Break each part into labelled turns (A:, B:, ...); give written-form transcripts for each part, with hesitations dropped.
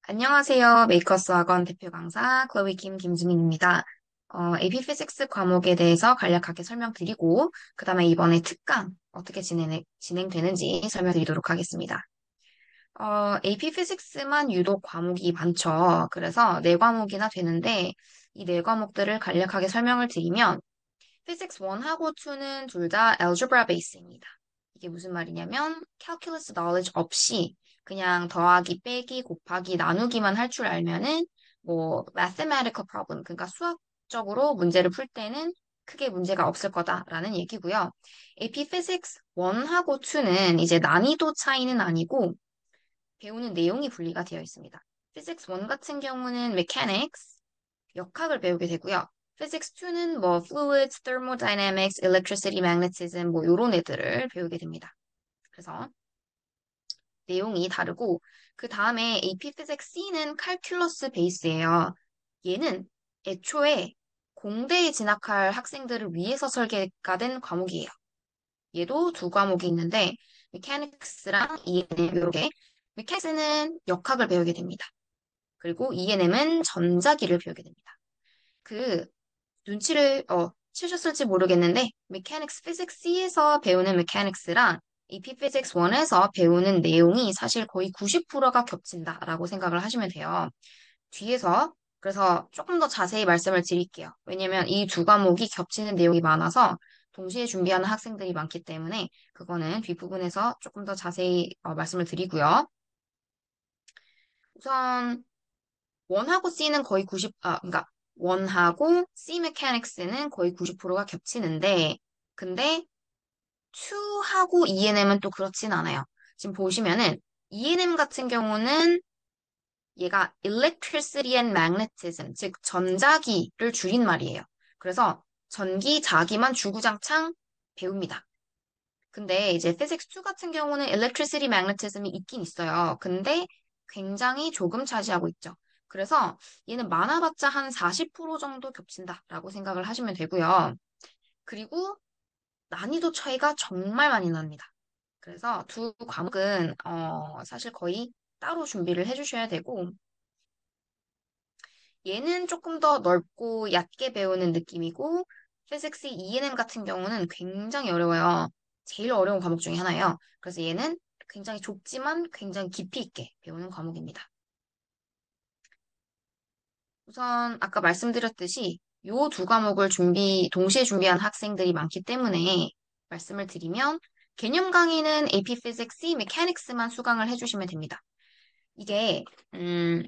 A: 안녕하세요. 메이커스 학원 대표 강사 클로이 김진민입니다. AP 피직스 과목에 대해서 간략하게 설명드리고, 그 다음에 이번에 특강 어떻게 진행되는지 설명드리도록 하겠습니다. AP 피직스만 유독 과목이 많죠. 그래서 네 과목이나 되는데, 이 네 과목들을 간략하게 설명을 드리면, 피직스 1하고 2는 둘 다 algebra base입니다. 이게 무슨 말이냐면 calculus knowledge 없이 그냥 더하기, 빼기, 곱하기, 나누기만 할 줄 알면은 뭐 mathematical problem, 그러니까 수학적으로 문제를 풀 때는 크게 문제가 없을 거다라는 얘기고요. AP Physics 1하고 2는 이제 난이도 차이는 아니고 배우는 내용이 분리가 되어 있습니다. Physics 1 같은 경우는 mechanics, 역학을 배우게 되고요. Physics 2는 뭐 fluids, thermodynamics, electricity, magnetism 뭐 요런 애들을 배우게 됩니다. 그래서 내용이 다르고 그 다음에 AP Physics C는 calculus 베이스예요. 얘는 애초에 공대에 진학할 학생들을 위해서 설계가 된 과목이에요. 얘도 두 과목이 있는데 mechanics랑 E&M 이렇게 mechanics는 역학을 배우게 됩니다. 그리고 E&M은 전자기를 배우게 됩니다. 그 눈치를 채셨을지 모르겠는데 Mechanics Physics C에서 배우는 Mechanics랑 AP Physics 1에서 배우는 내용이 사실 거의 90%가 겹친다라고 생각을 하시면 돼요. 뒤에서 그래서 조금 더 자세히 말씀을 드릴게요. 왜냐면 이 두 과목이 겹치는 내용이 많아서 동시에 준비하는 학생들이 많기 때문에 그거는 뒷부분에서 조금 더 자세히 말씀을 드리고요. 우선 원하고 C는 거의 90, 원하고 C 메카닉스는 거의 90%가 겹치는데, 근데 2하고 E&M은 또 그렇진 않아요. 지금 보시면은 E&M 같은 경우는 얘가 Electricity and Magnetism, 즉 전자기를 줄인 말이에요. 그래서 전기, 자기만 주구장창 배웁니다. 근데 이제 Physics 2 같은 경우는 Electricity, Magnetism이 있긴 있어요. 근데 굉장히 조금 차지하고 있죠. 그래서 얘는 많아봤자 한 40% 정도 겹친다라고 생각을 하시면 되고요. 그리고 난이도 차이가 정말 많이 납니다. 그래서 두 과목은 사실 거의 따로 준비를 해주셔야 되고 얘는 조금 더 넓고 얕게 배우는 느낌이고 Physics E&M 같은 경우는 굉장히 어려워요. 제일 어려운 과목 중에 하나예요. 그래서 얘는 굉장히 좁지만 굉장히 깊이 있게 배우는 과목입니다. 우선 아까 말씀드렸듯이 이 두 과목을 동시에 준비한 학생들이 많기 때문에 말씀을 드리면 개념 강의는 AP Physics, Mechanics만 수강을 해주시면 됩니다. 이게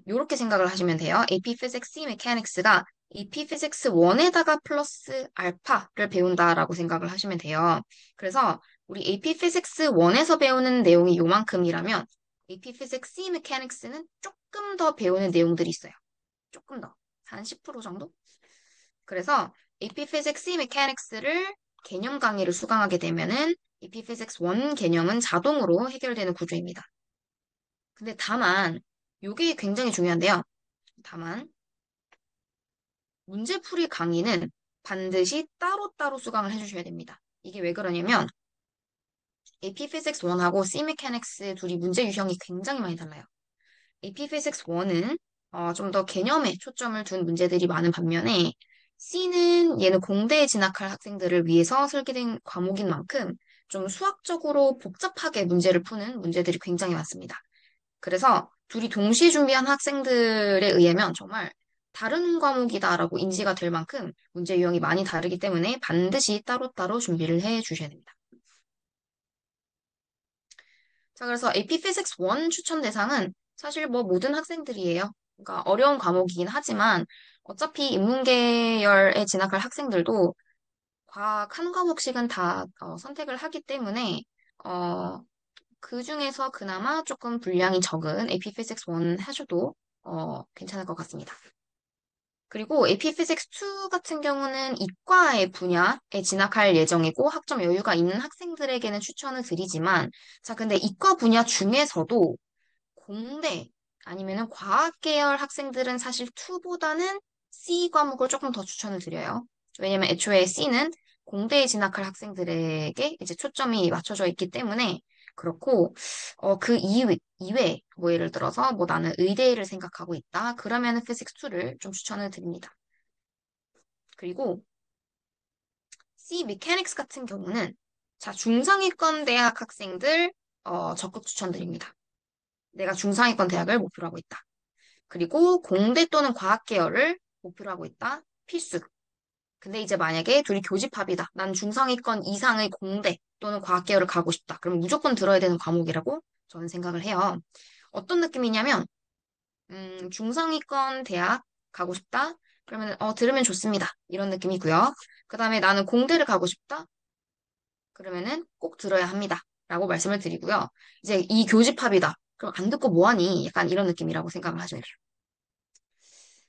A: 요렇게 생각을 하시면 돼요. AP Physics, Mechanics가 AP Physics 1에다가 플러스 알파를 배운다라고 생각을 하시면 돼요. 그래서 우리 AP Physics 1에서 배우는 내용이 요만큼이라면 AP Physics, Mechanics는 조금 더 배우는 내용들이 있어요. 조금 더. 한 10% 정도? 그래서 AP Physics, Mechanics를 개념 강의를 수강하게 되면은 AP Physics 1 개념은 자동으로 해결되는 구조입니다. 근데 다만, 이게 굉장히 중요한데요. 다만, 문제풀이 강의는 반드시 따로따로 수강을 해주셔야 됩니다. 이게 왜 그러냐면, AP Physics 1하고 C Mechanics 둘이 문제 유형이 굉장히 많이 달라요. AP Physics 1은 좀 더 개념에 초점을 둔 문제들이 많은 반면에 C는 얘는 공대에 진학할 학생들을 위해서 설계된 과목인 만큼 좀 수학적으로 복잡하게 문제를 푸는 문제들이 굉장히 많습니다. 그래서 둘이 동시에 준비한 학생들에 의하면 정말 다른 과목이다라고 인지가 될 만큼 문제 유형이 많이 다르기 때문에 반드시 따로따로 준비를 해 주셔야 됩니다. 자, 그래서 AP Physics 1 추천 대상은 사실 뭐 모든 학생들이에요. 그러니까 어려운 과목이긴 하지만 어차피 인문계열에 진학할 학생들도 과학 한 과목씩은 다 선택을 하기 때문에 어, 그 중에서 그나마 조금 분량이 적은 AP Physics 1 하셔도 괜찮을 것 같습니다. 그리고 AP Physics 2 같은 경우는 이과의 분야에 진학할 예정이고 학점 여유가 있는 학생들에게는 추천을 드리지만 자, 근데 이과 분야 중에서도 공대 아니면은 과학 계열 학생들은 사실 2보다는 C 과목을 조금 더 추천을 드려요. 왜냐면 애초에 C는 공대에 진학할 학생들에게 이제 초점이 맞춰져 있기 때문에 그렇고, 그 이외, 뭐 예를 들어서 뭐 나는 의대를 생각하고 있다. 그러면은 피직스 2를 좀 추천을 드립니다. 그리고 C 메카닉스 같은 경우는 자, 중상위권 대학 학생들 적극 추천드립니다. 내가 중상위권 대학을 목표로 하고 있다. 그리고 공대 또는 과학 계열을 목표로 하고 있다. 필수. 근데 이제 만약에 둘이 교집합이다. 난 중상위권 이상의 공대 또는 과학 계열을 가고 싶다. 그럼 무조건 들어야 되는 과목이라고 저는 생각을 해요. 어떤 느낌이냐면 중상위권 대학 가고 싶다. 그러면 들으면 좋습니다. 이런 느낌이고요. 그다음에 나는 공대를 가고 싶다. 그러면은 꼭 들어야 합니다. 라고 말씀을 드리고요. 이제 이 교집합이다. 그럼 안 듣고 뭐하니? 약간 이런 느낌이라고 생각을 하시면 돼요.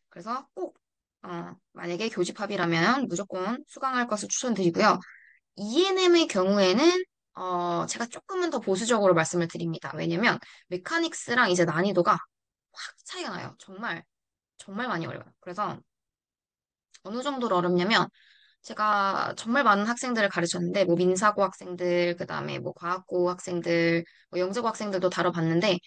A: 그래서 꼭 만약에 교집합이라면 무조건 수강할 것을 추천드리고요. ENM의 경우에는 제가 조금은 더 보수적으로 말씀을 드립니다. 왜냐면 메카닉스랑 이제 난이도가 확 차이가 나요. 정말 정말 많이 어려워요. 그래서 어느 정도로 어렵냐면 제가 정말 많은 학생들을 가르쳤는데 뭐 민사고 학생들, 그다음에 뭐 과학고 학생들, 뭐 영재고 학생들도 다뤄봤는데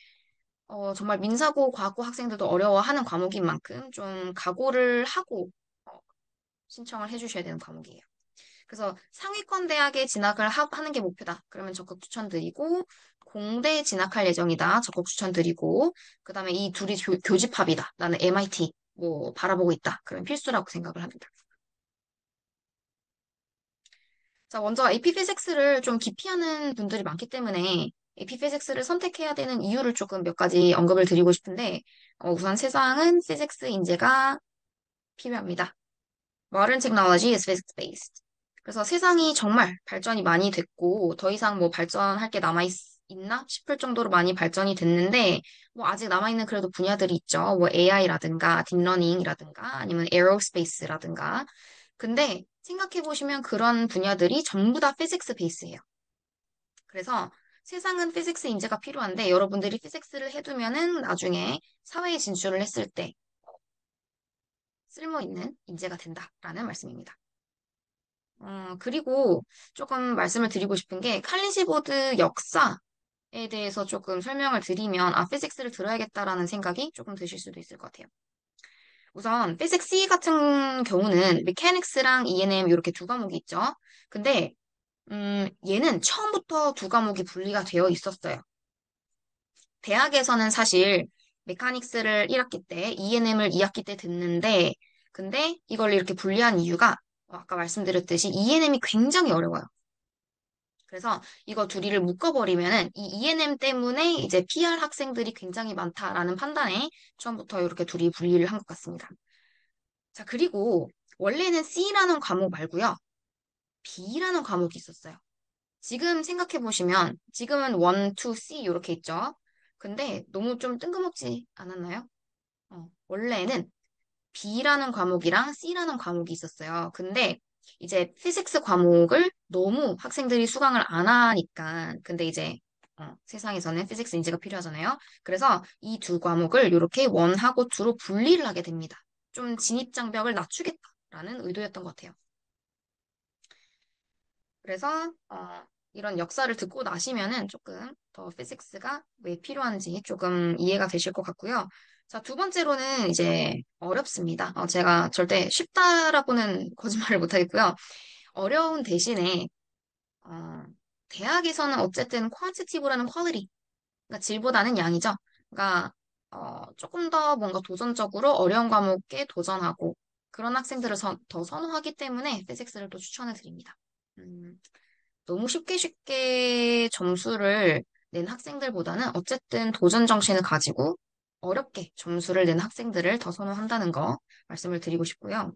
A: 정말 민사고, 과학고 학생들도 어려워하는 과목인 만큼 좀 각오를 하고 어, 신청을 해주셔야 되는 과목이에요. 그래서 상위권 대학에 진학을 하는 게 목표다. 그러면 적극 추천드리고 공대에 진학할 예정이다. 적극 추천드리고 그다음에 이 둘이 교집합이다. 나는 MIT 뭐 바라보고 있다. 그러면 필수라고 생각을 합니다. 자, 먼저 AP 피직스를 좀 기피하는 분들이 많기 때문에 AP 피직스를 선택해야 되는 이유를 조금 몇 가지 언급을 드리고 싶은데 우선 세상은 피직스 인재가 필요합니다. Modern technology is physics based. 그래서 세상이 정말 발전이 많이 됐고, 더 이상 뭐 발전할 게 있나 싶을 정도로 많이 발전이 됐는데, 뭐 아직 남아있는 그래도 분야들이 있죠. 뭐 AI라든가, 딥러닝이라든가, 아니면 에어로스페이스라든가. 근데 생각해보시면 그런 분야들이 전부 다 피직스 베이스예요. 그래서 세상은 피직스 인재가 필요한데, 여러분들이 피직스를 해두면은 나중에 사회에 진출을 했을 때 쓸모있는 인재가 된다라는 말씀입니다. 그리고 조금 말씀을 드리고 싶은 게 칼리지 보드 역사에 대해서 조금 설명을 드리면 피직스를 들어야겠다라는 생각이 조금 드실 수도 있을 것 같아요. 우선 피직스 C 같은 경우는 메카닉스랑 E&M 이렇게 두 과목이 있죠. 근데 얘는 처음부터 두 과목이 분리가 되어 있었어요. 대학에서는 사실 메카닉스를 1학기 때, E&M을 2학기 때 듣는데 근데 이걸 이렇게 분리한 이유가 아까 말씀드렸듯이 E&M이 굉장히 어려워요. 그래서 이거 둘이를 묶어버리면은 이 ENM 때문에 이제 PR 학생들이 굉장히 많다라는 판단에 처음부터 이렇게 둘이 분리를 한 것 같습니다. 자, 그리고 원래는 C라는 과목 말고요. B라는 과목이 있었어요. 지금 생각해보시면 지금은 1, 2, C 이렇게 있죠. 근데 너무 좀 뜬금없지 않았나요? 원래는 B라는 과목이랑 C라는 과목이 있었어요. 근데 이제 피직스 과목을 너무 학생들이 수강을 안 하니까, 근데 이제 세상에서는 피직스 인재가 필요하잖아요. 그래서 이 두 과목을 이렇게 원하고 투로 분리를 하게 됩니다. 좀 진입장벽을 낮추겠다라는 의도였던 것 같아요. 그래서 이런 역사를 듣고 나시면은 조금 더 피직스가 왜 필요한지 조금 이해가 되실 것 같고요. 자, 두 번째로는 이제 어렵습니다. 제가 절대 쉽다라고는 거짓말을 못하겠고요. 어려운 대신에 어, 대학에서는 어쨌든 ኳンティティ브라는 퀄리티, 그러니까 질보다는 양이죠. 그러니까 조금 더 뭔가 도전적으로 어려운 과목에 도전하고 그런 학생들을 더 선호하기 때문에 피직스를 또 추천을 드립니다. 음, 너무 쉽게 쉽게 점수를 낸 학생들보다는 어쨌든 도전 정신을 가지고 어렵게 점수를 낸 학생들을 더 선호한다는 거 말씀을 드리고 싶고요.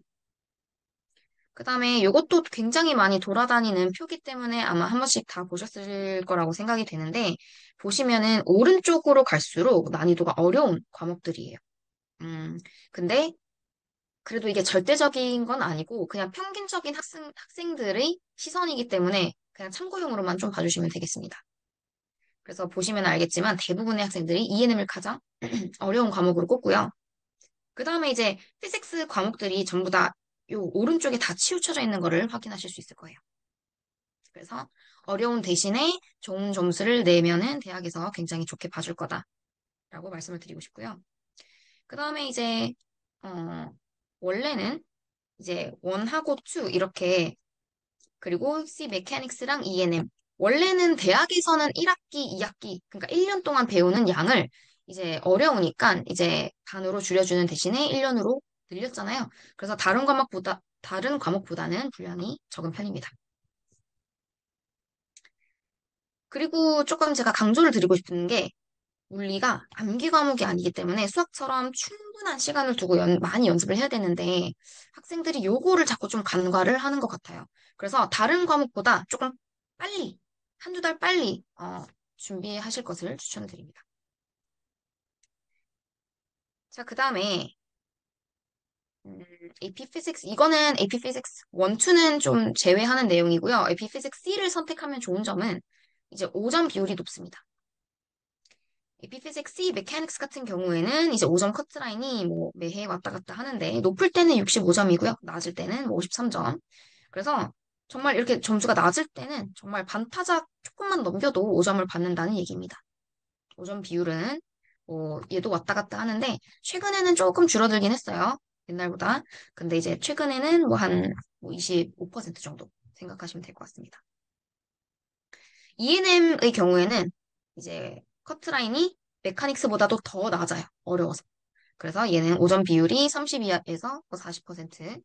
A: 그 다음에 이것도 굉장히 많이 돌아다니는 표기 때문에 아마 한 번씩 다 보셨을 거라고 생각이 되는데 보시면은 오른쪽으로 갈수록 난이도가 어려운 과목들이에요. 근데 그래도 이게 절대적인 건 아니고 그냥 평균적인 학생들의 시선이기 때문에 그냥 참고용으로만 좀 봐주시면 되겠습니다. 그래서 보시면 알겠지만 대부분의 학생들이 ENM을 가장 어려운 과목으로 꼽고요. 그 다음에 이제 피직스 과목들이 전부 다 요 오른쪽에 다 치우쳐져 있는 거를 확인하실 수 있을 거예요. 그래서 어려운 대신에 좋은 점수를 내면은 대학에서 굉장히 좋게 봐줄 거다라고 말씀을 드리고 싶고요. 그 다음에 이제, 어, 원래는 이제 1하고 2 이렇게 그리고 C 메카닉스랑 E&M. 원래는 대학에서는 1학기, 2학기, 그러니까 1년 동안 배우는 양을 이제 어려우니까 이제 반으로 줄여주는 대신에 1년으로 늘렸잖아요. 그래서 다른 과목보다는 분량이 적은 편입니다. 그리고 조금 제가 강조를 드리고 싶은 게 물리가 암기 과목이 아니기 때문에 수학처럼 충분한 시간을 두고 많이 연습을 해야 되는데 학생들이 요거를 자꾸 좀 간과를 하는 것 같아요. 그래서 다른 과목보다 조금 빨리, 한두 달 빨리 준비하실 것을 추천드립니다. 자, 그 다음에 AP Physics, 이거는 AP Physics 1, 2는 좀 제외하는 내용이고요. AP Physics C를 선택하면 좋은 점은 이제 5점 비율이 높습니다. 에피피직스, 메카닉스 같은 경우에는 이제 5점 커트라인이 뭐 매해 왔다 갔다 하는데 높을 때는 65점이고요. 낮을 때는 뭐 53점. 그래서 정말 이렇게 점수가 낮을 때는 정말 반타작 조금만 넘겨도 5점을 받는다는 얘기입니다. 5점 비율은 뭐 얘도 왔다 갔다 하는데 최근에는 조금 줄어들긴 했어요. 옛날보다. 근데 이제 최근에는 뭐 한 뭐 25% 정도 생각하시면 될 것 같습니다. E&M의 경우에는 이제 커트라인이 메카닉스보다도 더 낮아요. 어려워서. 그래서 얘는 오점 비율이 32에서 40%.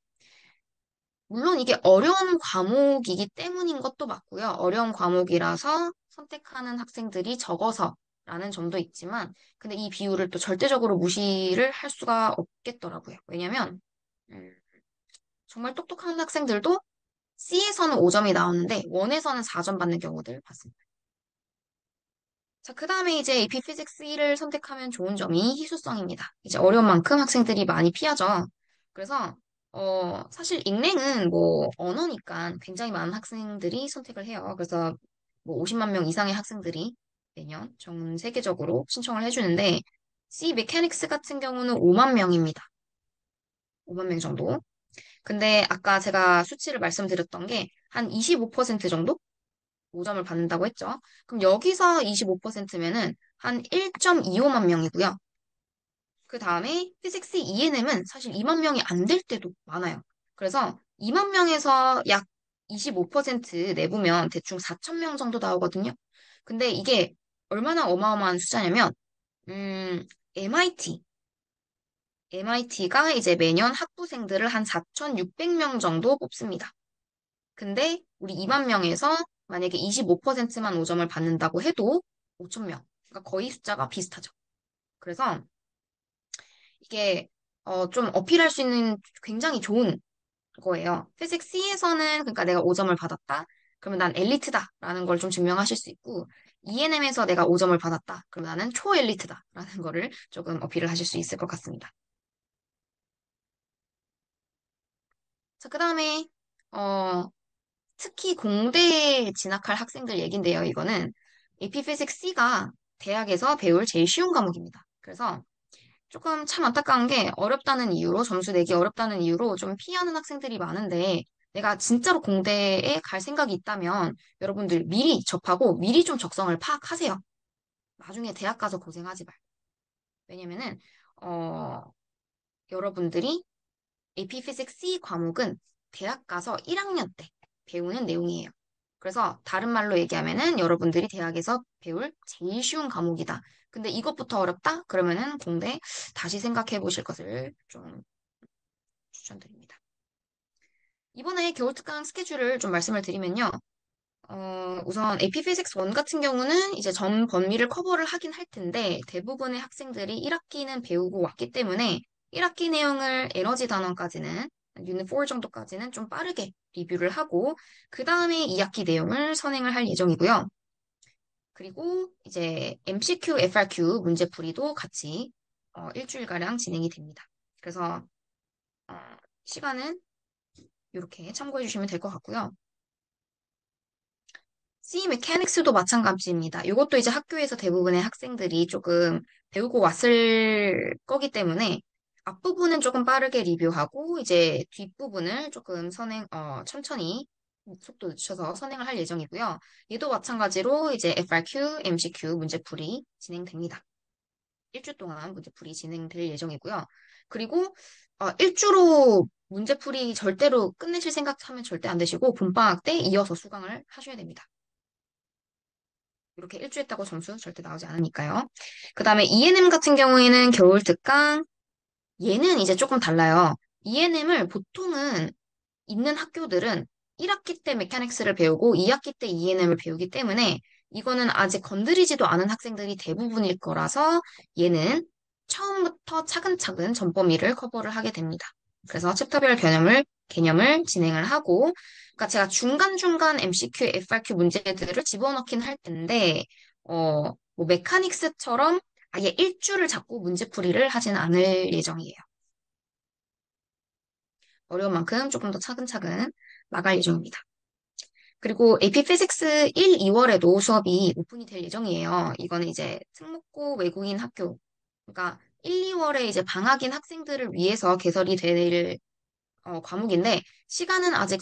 A: 물론 이게 어려운 과목이기 때문인 것도 맞고요. 어려운 과목이라서 선택하는 학생들이 적어서라는 점도 있지만, 근데 이 비율을 또 절대적으로 무시를 할 수가 없겠더라고요. 왜냐면, 음, 정말 똑똑한 학생들도 C에서는 5점이 나오는데, 1에서는 4점 받는 경우들 봤습니다. 자, 그 다음에 이제 AP Physics 1을 선택하면 좋은 점이 희소성입니다. 이제 어려운 만큼 학생들이 많이 피하죠. 그래서, 사실 익랭은 뭐 언어니까 굉장히 많은 학생들이 선택을 해요. 그래서 뭐 50만 명 이상의 학생들이 매년 전 세계적으로 신청을 해주는데, C Mechanics 같은 경우는 5만 명입니다. 5만 명 정도. 근데 아까 제가 수치를 말씀드렸던 게 한 25% 정도? 5점을 받는다고 했죠. 그럼 여기서 25%면은 한 1.25만 명이고요. 그 다음에 피직스 E&M은 사실 2만 명이 안 될 때도 많아요. 그래서 2만 명에서 약 25% 내보면 대충 4천 명 정도 나오거든요. 근데 이게 얼마나 어마어마한 숫자냐면, 음, MIT, MIT가 이제 매년 학부생들을 한 4,600명 정도 뽑습니다. 근데 우리 2만 명에서 만약에 25%만 5점을 받는다고 해도 5천 명. 그러니까 거의 숫자가 비슷하죠. 그래서 이게 좀 어필할 수 있는 굉장히 좋은 거예요. 피직스 C에서는 그러니까 내가 5점을 받았다. 그러면 난 엘리트다라는 걸 좀 증명하실 수 있고 E&M에서 내가 5점을 받았다. 그러면 나는 초엘리트다라는 거를 조금 어필을 하실 수 있을 것 같습니다. 자, 그다음에 어 특히 공대에 진학할 학생들 얘긴데요. 이거는 AP Physics C가 대학에서 배울 제일 쉬운 과목입니다. 그래서 조금 참 안타까운 게 어렵다는 이유로, 점수 내기 어렵다는 이유로 좀 피하는 학생들이 많은데 내가 진짜로 공대에 갈 생각이 있다면 여러분들 미리 접하고 미리 좀 적성을 파악하세요. 나중에 대학 가서 고생하지 말고. 왜냐면은, 어, 여러분들이 AP Physics C 과목은 대학 가서 1학년 때 배우는 내용이에요. 그래서 다른 말로 얘기하면은 여러분들이 대학에서 배울 제일 쉬운 과목이다. 근데 이것부터 어렵다? 그러면은 공대 다시 생각해 보실 것을 좀 추천드립니다. 이번에 겨울특강 스케줄을 좀 말씀을 드리면요. 우선 AP Physics 1 같은 경우는 이제 전 범위를 커버를 하긴 할 텐데 대부분의 학생들이 1학기는 배우고 왔기 때문에 1학기 내용을 에너지 단원까지는 유닛 4 정도까지는 좀 빠르게 리뷰를 하고 그 다음에 2학기 내용을 선행을 할 예정이고요. 그리고 이제 MCQ, FRQ 문제풀이도 같이 일주일가량 진행이 됩니다. 그래서 어, 시간은 이렇게 참고해 주시면 될 것 같고요. C 메카닉스도 마찬가지입니다. 이것도 이제 학교에서 대부분의 학생들이 조금 배우고 왔을 거기 때문에 앞부분은 조금 빠르게 리뷰하고 이제 뒷부분을 조금 천천히 속도 늦춰서 선행을 할 예정이고요. 얘도 마찬가지로 이제 FRQ, MCQ 문제풀이 진행됩니다. 일주 동안 문제풀이 진행될 예정이고요. 그리고 일주로 문제풀이 절대로 끝내실 생각하면 절대 안 되시고 본방학 때 이어서 수강을 하셔야 됩니다. 이렇게 일주 했다고 점수 절대 나오지 않으니까요. 그 다음에 ENM 같은 경우에는 겨울 특강, 얘는 이제 조금 달라요. ENM을 보통은 있는 학교들은 1학기 때 메카닉스를 배우고 2학기 때 ENM을 배우기 때문에 이거는 아직 건드리지도 않은 학생들이 대부분일 거라서 얘는 처음부터 차근차근 전범위를 커버를 하게 됩니다. 그래서 챕터별 개념을 진행을 하고, 그러니까 제가 중간중간 MCQ, FRQ 문제들을 집어넣긴 할 텐데, 뭐 메카닉스처럼 아예 일주를 잡고 문제풀이를 하지는 않을 예정이에요. 어려운 만큼 조금 더 차근차근 나갈 예정입니다. 그리고 AP 피직스 1, 2월에도 수업이 오픈이 될 예정이에요. 이거는 이제 특목고 외국인 학교, 그러니까 1, 2월에 이제 방학인 학생들을 위해서 개설이 될 과목인데 시간은 아직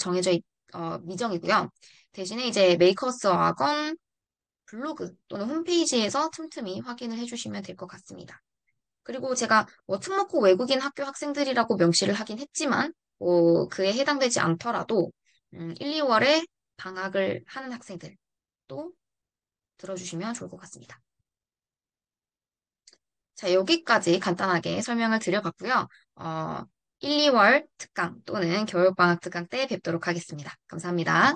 A: 미정이고요. 대신에 이제 메이커스 학원 블로그 또는 홈페이지에서 틈틈이 확인을 해주시면 될 것 같습니다. 그리고 제가 뭐 특목고 외국인 학교 학생들이라고 명시를 하긴 했지만 그에 해당되지 않더라도 1, 2월에 방학을 하는 학생들도 들어주시면 좋을 것 같습니다. 자, 여기까지 간단하게 설명을 드려봤고요. 1, 2월 특강 또는 겨울방학 특강 때 뵙도록 하겠습니다. 감사합니다.